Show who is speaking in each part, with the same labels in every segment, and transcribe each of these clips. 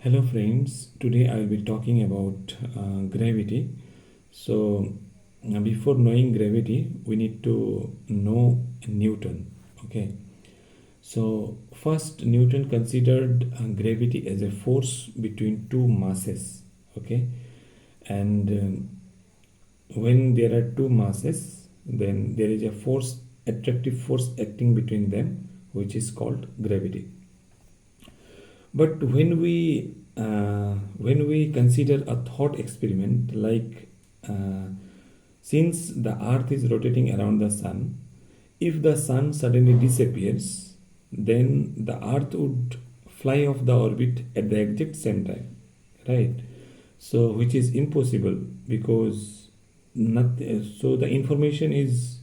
Speaker 1: Hello friends, today I will be talking about gravity. So before knowing gravity, we need to know Newton. Okay. So first Newton considered gravity as a force between two masses. Okay. And when there are two masses, then there is a force, attractive force acting between them, which is called gravity. But when we consider a thought experiment like since the Earth is rotating around the Sun, if the Sun suddenly disappears, then the Earth would fly off the orbit at the exact same time, right? So which is impossible because not, so the information is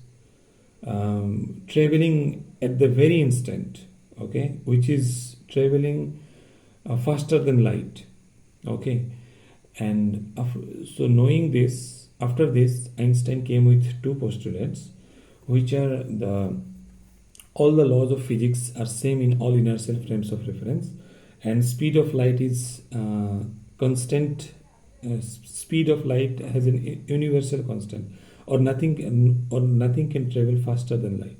Speaker 1: traveling at the very instant, okay, which is traveling faster than light, okay. And so knowing this, after this Einstein came with two postulates, which are the all the laws of physics are same in all inertial frames of reference, and speed of light is constant. Speed of light has an universal constant, or nothing can travel faster than light,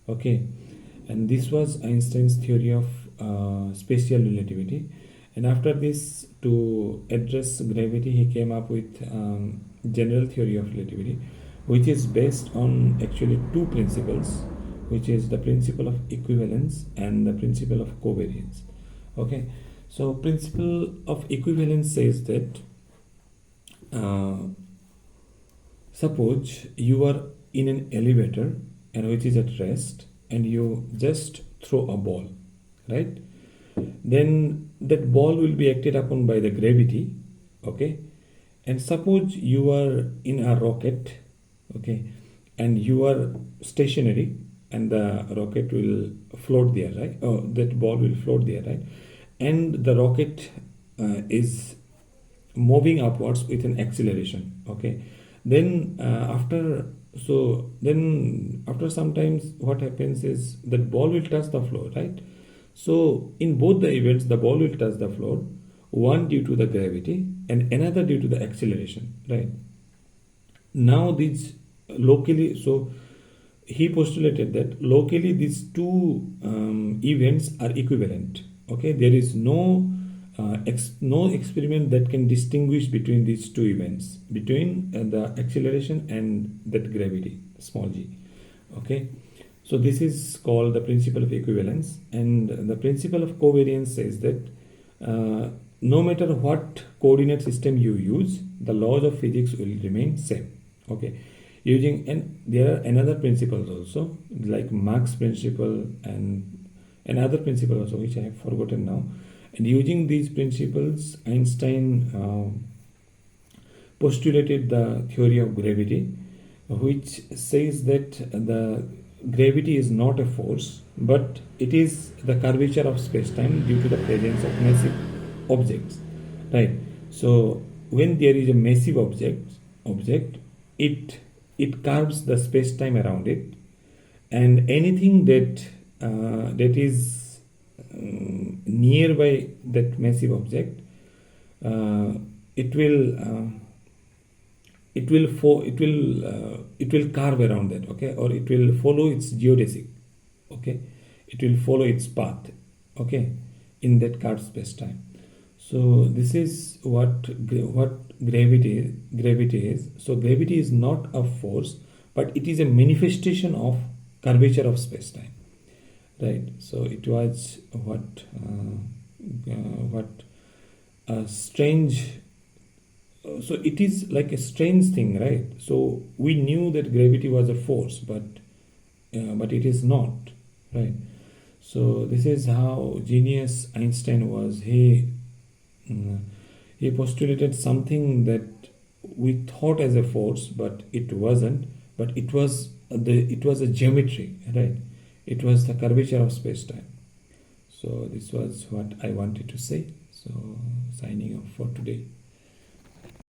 Speaker 1: okay. And this was Einstein's theory of special relativity. And after this, to address gravity, he came up with general theory of relativity, which is based on actually two principles, which is the principle of equivalence and the principle of covariance. Okay, so principle of equivalence says that uh, suppose you are in an elevator and which is at rest, and you just throw a ball, right? Then that ball will be acted upon by the gravity, okay. And suppose you are in a rocket, okay, and you are stationary and the rocket will float there, right? Oh, that ball will float there, right? And the rocket is moving upwards with an acceleration, okay. Then after sometimes what happens is that ball will touch the floor, right? So in both the events the ball will touch the floor, one due to the gravity and another due to the acceleration, right? Now these locally, so he postulated that locally these two events are equivalent, okay. There is no experiment that can distinguish between these two events, between the acceleration and that gravity, small g, okay. So this is called the principle of equivalence. And the principle of covariance says that no matter what coordinate system you use, the laws of physics will remain same, okay. Using, and there are another principles also like Mach's principle and another principle also which I have forgotten now. And using these principles, Einstein postulated the theory of gravity, which says that the gravity is not a force, but it is the curvature of space-time due to the presence of massive objects, right? So when there is a massive object, it curves the space-time around it, and anything that is nearby that massive object, it will curve around that, okay, or it will follow its geodesic, okay. It will follow its path, okay, in that curved space time. So this is what gravity is. So gravity is not a force, but it is a manifestation of curvature of space time, right? So it was what a strange, so it is like a strange thing, right? So we knew that gravity was a force, but it is not, right? So this is how genius Einstein was. He postulated something that we thought as a force, but it wasn't. But it was a geometry, right? It was the curvature of space-time. So this was what I wanted to say. So signing off for today.